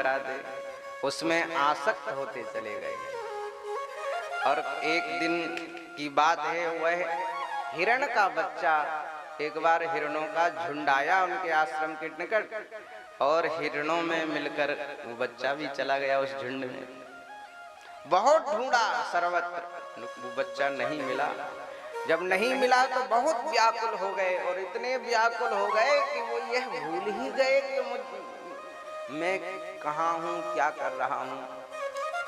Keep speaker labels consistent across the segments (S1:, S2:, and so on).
S1: करा दे, उसमें आसक्त होते चले गए। और एक दिन की बात है, वह हिरण का बच्चा, एक बार हिरणों का झुंड आया उनके आश्रम के निकट और हिरणों में मिलकर वो बच्चा भी चला गया उस झुंड में। बहुत ढूंढा सर्वत्र, वो बच्चा नहीं मिला। जब नहीं मिला तो बहुत व्याकुल हो गए, और इतने व्याकुल हो गए कि वो यह भूल ही गए कि मैं कहाँ हूँ, क्या कर रहा हूँ।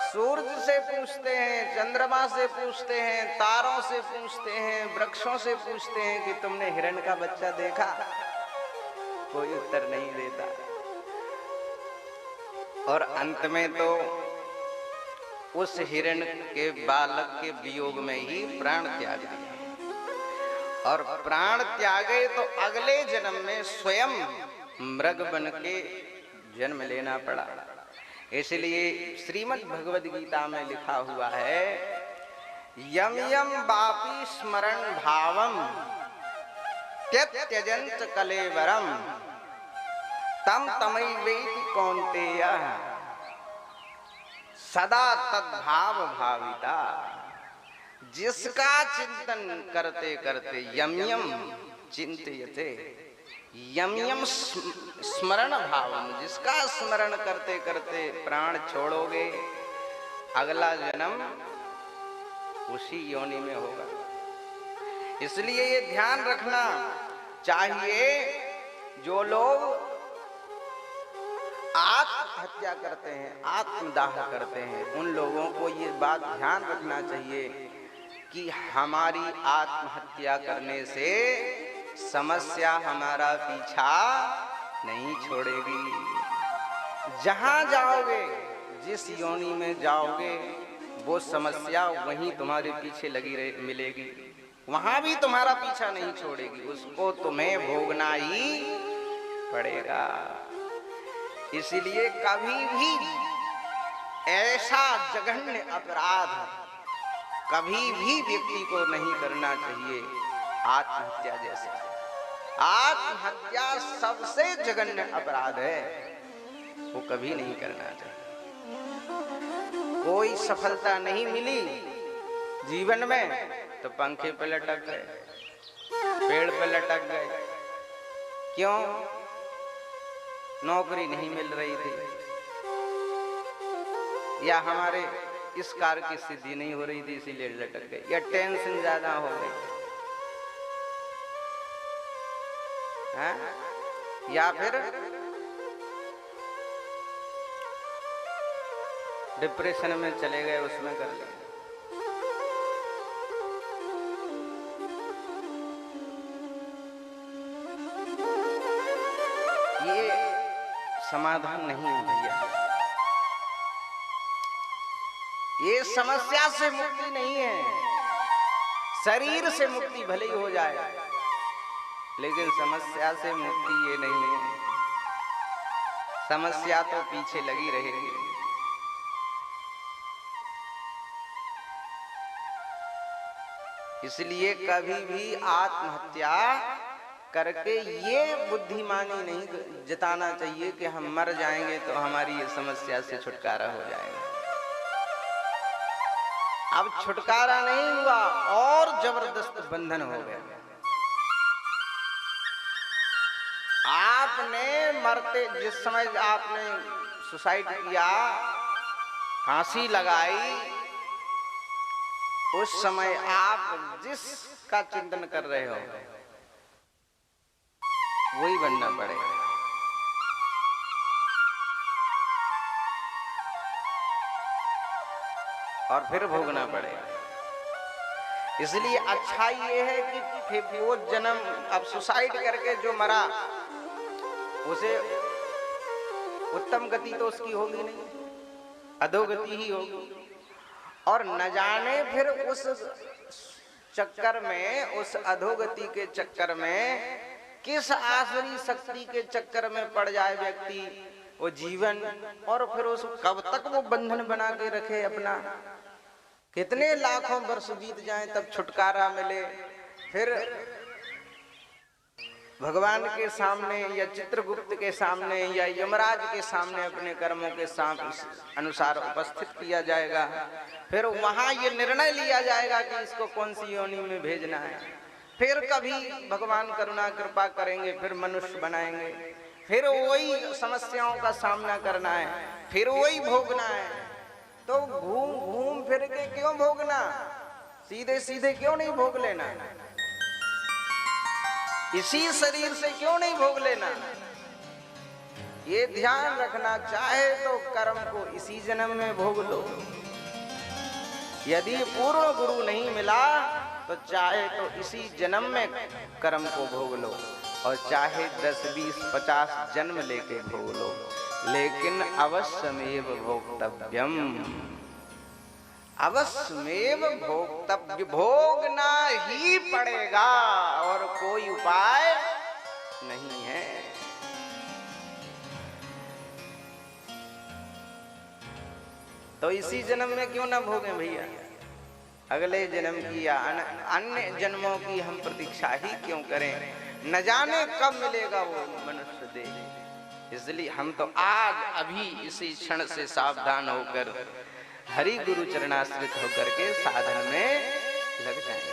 S1: सूर्य से पूछते हैं, चंद्रमा से पूछते हैं, तारों से पूछते हैं, वृक्षों से पूछते हैं कि तुमने हिरण का बच्चा देखा, कोई उत्तर नहीं देता। और अंत में तो उस हिरण के बालक के वियोग में ही प्राण त्याग दिया। और प्राण त्यागे तो अगले जन्म में स्वयं मृग बन के जन्म लेना पड़ा। इसलिए श्रीमद् भगवद गीता में लिखा हुआ है, यम यम वापि स्मरण भावम त्यजंत कलेवरम तम तमैवेति कौन्तेय सदा तद्भाव भाविता। जिसका चिंतन करते करते यम यम चिंतयते, यम यम स्मरण भावम, जिसका स्मरण करते करते प्राण छोड़ोगे, अगला जन्म उसी योनि में होगा। इसलिए ये ध्यान रखना चाहिए, जो लोग आत्महत्या करते हैं, आत्मदाह करते हैं, उन लोगों को ये बात ध्यान रखना चाहिए कि हमारी आत्महत्या करने से समस्या हमारा पीछा नहीं छोड़ेगी। जहां जाओगे, जिस योनि में जाओगे, वो समस्या वहीं तुम्हारे पीछे लगी मिलेगी, वहां भी तुम्हारा पीछा नहीं छोड़ेगी, उसको तुम्हें भोगना ही पड़ेगा। इसलिए कभी भी ऐसा जघन्य अपराध कभी भी व्यक्ति को नहीं करना चाहिए, आत्महत्या जैसे। आत्महत्या सबसे जघन्य अपराध है, वो कभी नहीं करना चाहिए। कोई सफलता नहीं मिली जीवन में तो पंखे पे लटक गए, पेड़ पे लटक गए। क्यों? नौकरी नहीं मिल रही थी, या हमारे इस कार्य की सिद्धि नहीं हो रही थी इसीलिए लटक गए, या टेंशन ज्यादा हो गई, या फिर डिप्रेशन में चले गए, उसमें कर लिया। ये समाधान नहीं है भैया, ये समस्या से मुक्ति नहीं है। शरीर से मुक्ति भले ही हो जाए, लेकिन समस्या से मुक्ति ये नहीं है। समस्या तो पीछे लगी रहेगी। इसलिए कभी भी आत्महत्या करके ये बुद्धिमानी नहीं जताना चाहिए कि हम मर जाएंगे तो हमारी ये समस्या से छुटकारा हो जाएगा। अब छुटकारा नहीं हुआ, और जबरदस्त बंधन हो गया। आपने मरते, जिस समय आपने सुसाइड किया, फांसी लगाई, उस समय आप जिसका चिंतन कर रहे हो वही बनना पड़ेगा। और फिर भोगना पड़ेगा। इसलिए अच्छा ये है कि फिर वो जन्म, अब सुसाइड करके जो मरा उसे उत्तम गति तो उसकी होगी नहीं, अधोगति ही होगी। और न जाने फिर उस चक्कर में, उस अधोगति के चक्कर में, किस आसुरी शक्ति के चक्कर में पड़ जाए व्यक्ति, वो जीवन, और फिर उस कब तक वो बंधन बना के रखे अपना। कितने लाखों वर्ष बीत जाएं तब छुटकारा मिले, फिर भगवान के सामने या चित्रगुप्त के सामने या यमराज के सामने अपने कर्मों के अनुसार उपस्थित किया जाएगा। फिर वहां ये निर्णय लिया जाएगा कि इसको कौन सी योनि में भेजना है। फिर कभी भगवान करुणा कृपा करेंगे, फिर मनुष्य बनाएंगे, फिर वही समस्याओं का सामना करना है, फिर वही भोगना है। तो घूम घूम फिर के क्यों भोगना, सीधे सीधे क्यों नहीं भोग लेना, इसी शरीर से क्यों नहीं भोग लेना। ये ध्यान रखना, चाहे तो कर्म को इसी जन्म में भोग लो, यदि पूर्ण गुरु नहीं मिला तो चाहे तो इसी जन्म में कर्म को भोग लो, और चाहे 10, 20, 50 जन्म लेके भोग लो, लेकिन अवश्यमेव भोक्तव्यम, अवश्यमेव भोक्तव्य, भोगना ही पड़ेगा और कोई उपाय नहीं है। तो इसी जन्म में क्यों ना भोगें भैया, अगले जन्म की या अन्य जन्मों की हम प्रतीक्षा ही क्यों करें, न जाने कब मिलेगा वो मनुष्य देह। इसलिए हम तो आज अभी इसी क्षण से सावधान होकर हरि गुरु चरणाश्रित होकर के साधन में लग जाएंगे,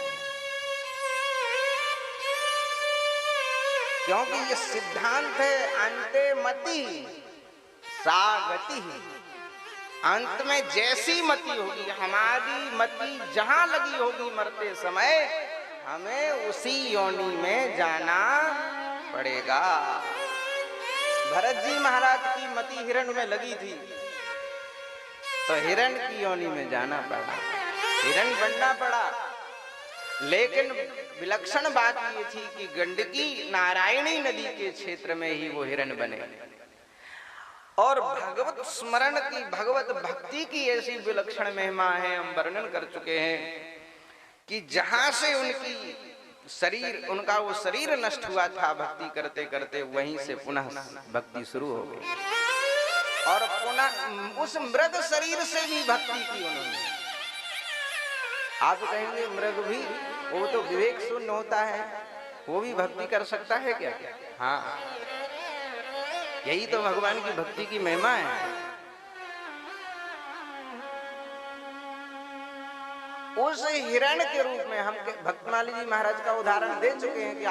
S1: क्योंकि ये सिद्धांत है अंते मति सा गति। अंत में जैसी मति होगी, हमारी मति जहां लगी होगी मरते समय, हमें उसी योनि में जाना पड़ेगा। भरत जी महाराज की मति हिरण में लगी थी तो हिरण की योनि में जाना पड़ा, हिरण बनना पड़ा। लेकिन विलक्षण बात ये थी कि गंडकी नारायणी नदी के क्षेत्र में ही वो हिरण बने, और भगवत स्मरण की, भगवत भक्ति की ऐसी विलक्षण महिमा है, हम वर्णन कर चुके हैं कि जहां से उनकी शरीर, उनका वो शरीर नष्ट हुआ था भक्ति करते करते, वहीं से पुनः भक्ति शुरू हो गई, और पुनः उस मृग शरीर से भी भक्ति की उन्होंने। आप कहेंगे मृग भी, वो तो विवेक शून्य होता है, वो भी भक्ति कर सकता है क्या? हाँ, यही तो भगवान की भक्ति की महिमा है। उस हिरण के रूप में हम भक्तमाली जी महाराज का उदाहरण दे चुके हैं कि